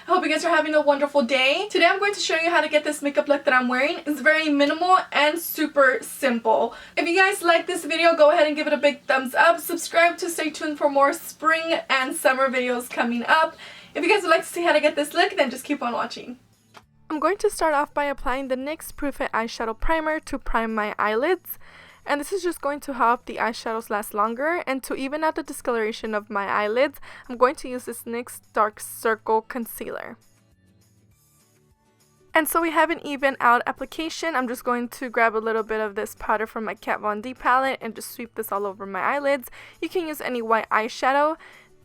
I hope you guys are having a wonderful day. Today I'm going to show you how to get this makeup look that I'm wearing. It's very minimal and super simple. If you guys like this video, go ahead and give it a big thumbs up. Subscribe to stay tuned for more spring and summer videos coming up. If you guys would like to see how to get this look, then just keep on watching. I'm going to start off by applying the NYX Proof It Eyeshadow Primer to prime my eyelids. And this is just going to help the eyeshadows last longer, and to even out the discoloration of my eyelids, I'm going to use this NYX Dark Circle Concealer. And so we have an even out application. I'm just going to grab a little bit of this powder from my Kat Von D palette and just sweep this all over my eyelids. You can use any white eyeshadow.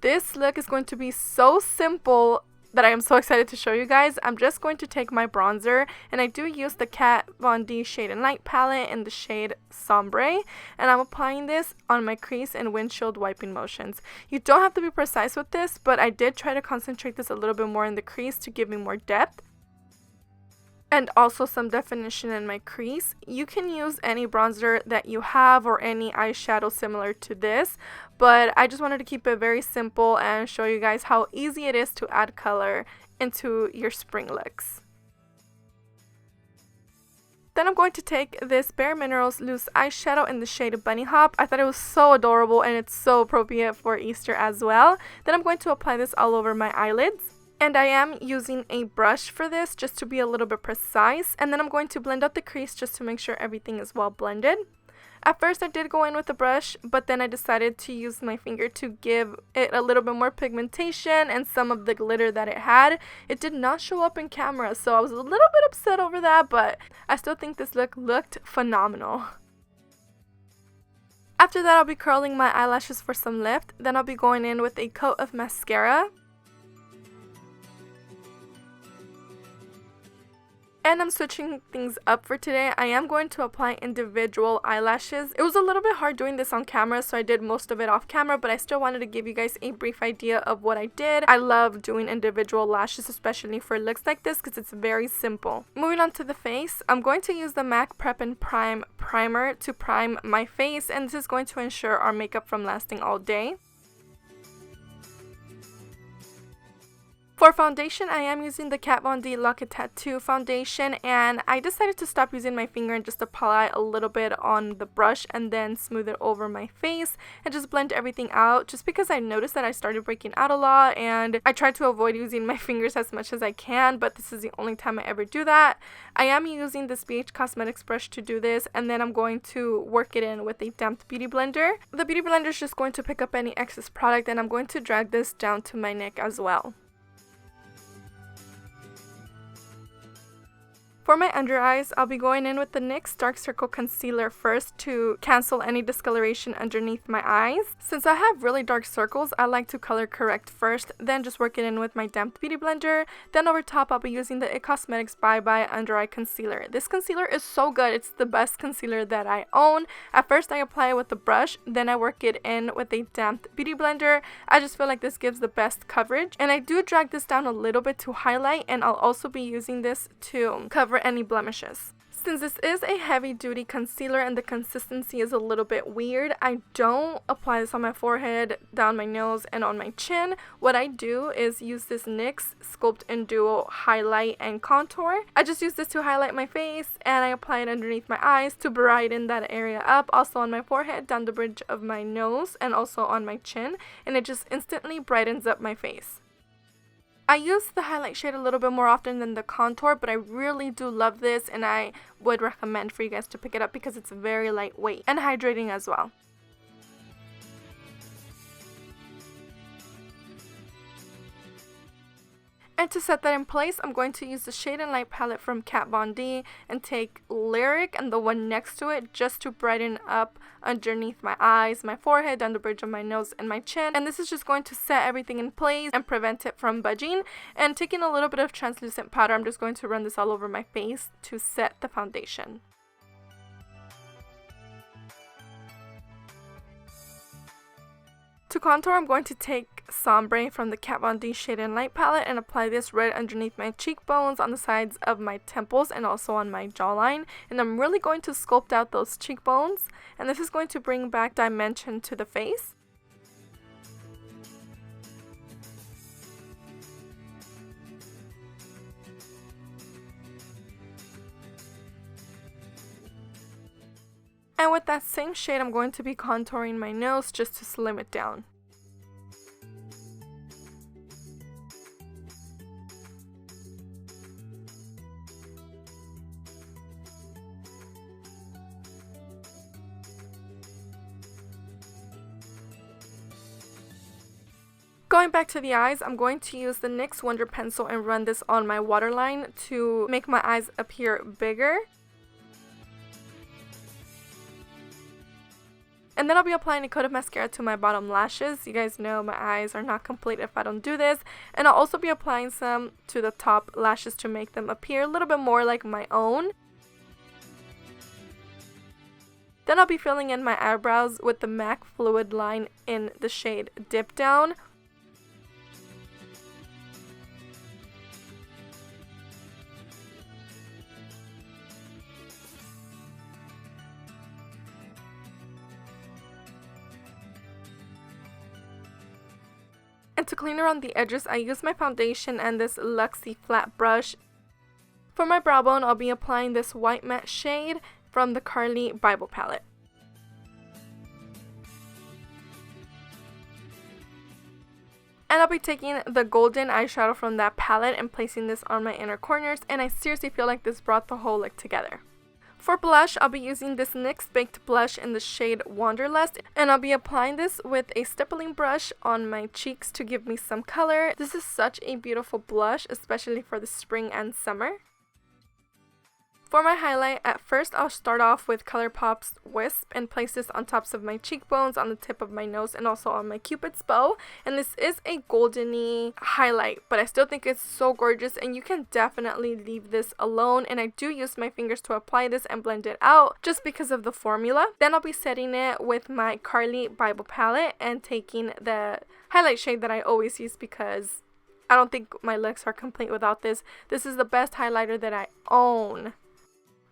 This look is going to be so simple that I am so excited to show you guys. I'm just going to take my bronzer, and I do use the Kat Von D Shade+Light Palette in the shade Sombre, and I'm applying this on my crease in windshield wiping motions. You don't have to be precise with this, but I did try to concentrate this a little bit more in the crease to give me more depth and also some definition in my crease. You can use any bronzer that you have or any eyeshadow similar to this, but I just wanted to keep it very simple and show you guys how easy it is to add color into your spring looks. Then I'm going to take this Bare Minerals loose eyeshadow in the shade Bunny Hop. I thought it was so adorable and it's so appropriate for Easter as well. Then I'm going to apply this all over my eyelids. And I am using a brush for this just to be a little bit precise. And then I'm going to blend out the crease just to make sure everything is well blended. At first I did go in with the brush, but then I decided to use my finger to give it a little bit more pigmentation and some of the glitter that it had. It did not show up in camera, so I was a little bit upset over that, but I still think this look looked phenomenal. After that, I'll be curling my eyelashes for some lift. Then I'll be going in with a coat of mascara. And I'm switching things up for today. I am going to apply individual eyelashes. It was a little bit hard doing this on camera, so I did most of it off camera, but I still wanted to give you guys a brief idea of what I did. I love doing individual lashes, especially for looks like this, because it's very simple. Moving on to the face, I'm going to use the MAC Prep and Prime Primer to prime my face, and this is going to ensure our makeup from lasting all day. For foundation, I am using the Kat Von D Lock It Tattoo foundation, and I decided to stop using my finger and just apply a little bit on the brush and then smooth it over my face and just blend everything out, just because I noticed that I started breaking out a lot, and I try to avoid using my fingers as much as I can, but this is the only time I ever do that. I am using this BH Cosmetics brush to do this, and then I'm going to work it in with a damped beauty blender. The beauty blender is just going to pick up any excess product, and I'm going to drag this down to my neck as well. For my under eyes, I'll be going in with the NYX Dark Circle Concealer first to cancel any discoloration underneath my eyes. Since I have really dark circles, I like to color correct first, then just work it in with my damped beauty blender. Then over top, I'll be using the IT Cosmetics Bye Undereye Concealer. This concealer is so good. It's the best concealer that I own. At first, I apply it with the brush, then I work it in with a damped beauty blender. I just feel like this gives the best coverage. And I do drag this down a little bit to highlight, and I'll also be using this to cover any blemishes. Since this is a heavy duty concealer and the consistency is a little bit weird, I don't apply this on my forehead, down my nose, and on my chin. What I do is use this NYX Sculpt and Duo Highlight and Contour. I just use this to highlight my face, and I apply it underneath my eyes to brighten that area up, also on my forehead, down the bridge of my nose, and also on my chin, and it just instantly brightens up my face. I use the highlight shade a little bit more often than the contour, but I really do love this, and I would recommend for you guys to pick it up because it's very lightweight and hydrating as well. And to set that in place, I'm going to use the Shade+Light palette from Kat Von D and take Lyric and the one next to it just to brighten up underneath my eyes, my forehead, down the bridge of my nose, and my chin. And this is just going to set everything in place and prevent it from budging. And taking a little bit of translucent powder, I'm just going to run this all over my face to set the foundation. To contour, I'm going to take Sombre from the Kat Von D Shade+Light Palette and apply this right underneath my cheekbones, on the sides of my temples, and also on my jawline. And I'm really going to sculpt out those cheekbones, and this is going to bring back dimension to the face. And with that same shade, I'm going to be contouring my nose just to slim it down. Going back to the eyes, I'm going to use the NYX Wonder Pencil and run this on my waterline to make my eyes appear bigger. And then I'll be applying a coat of mascara to my bottom lashes. You guys know my eyes are not complete if I don't do this. And I'll also be applying some to the top lashes to make them appear a little bit more like my own. Then I'll be filling in my eyebrows with the MAC Fluidline in the shade Dipdown. And to clean around the edges, I use my foundation and this Luxie flat brush. For my brow bone, I'll be applying this white matte shade from the Carli Babel palette. And I'll be taking the golden eyeshadow from that palette and placing this on my inner corners, and I seriously feel like this brought the whole look together. For blush, I'll be using this NYX Baked Blush in the shade Wanderlust, and I'll be applying this with a stippling brush on my cheeks to give me some color. This is such a beautiful blush, especially for the spring and summer. For my highlight, at first I'll start off with Colourpop's Wisp and place this on tops of my cheekbones, on the tip of my nose, and also on my cupid's bow. And this is a goldeny highlight, but I still think it's so gorgeous, and you can definitely leave this alone. And I do use my fingers to apply this and blend it out just because of the formula. Then I'll be setting it with my Carli Babel palette and taking the highlight shade that I always use because I don't think my looks are complete without this. This is the best highlighter that I own.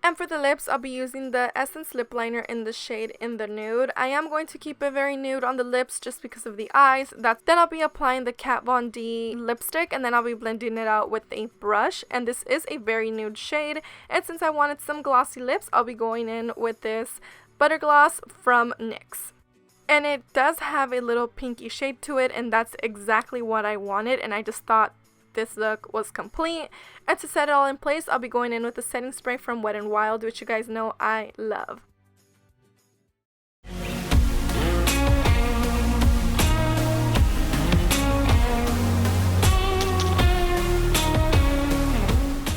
And for the lips, I'll be using the Essence lip liner in the shade In the Nude. I am going to keep it very nude on the lips just because of the eyes. Then I'll be applying the Kat Von D lipstick, and then I'll be blending it out with a brush. And this is a very nude shade. And since I wanted some glossy lips, I'll be going in with this Butter Gloss from NYX. And it does have a little pinky shade to it, and that's exactly what I wanted, and I just thought this look was complete. And to set it all in place, I'll be going in with the setting spray from Wet n Wild, which you guys know I love.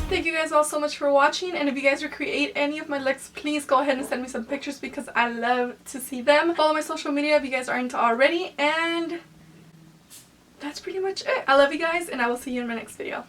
Thank you guys all so much for watching, and if you guys recreate any of my looks, please go ahead and send me some pictures because I love to see them. Follow my social media if you guys aren't already, and that's pretty much it. I love you guys, and I will see you in my next video.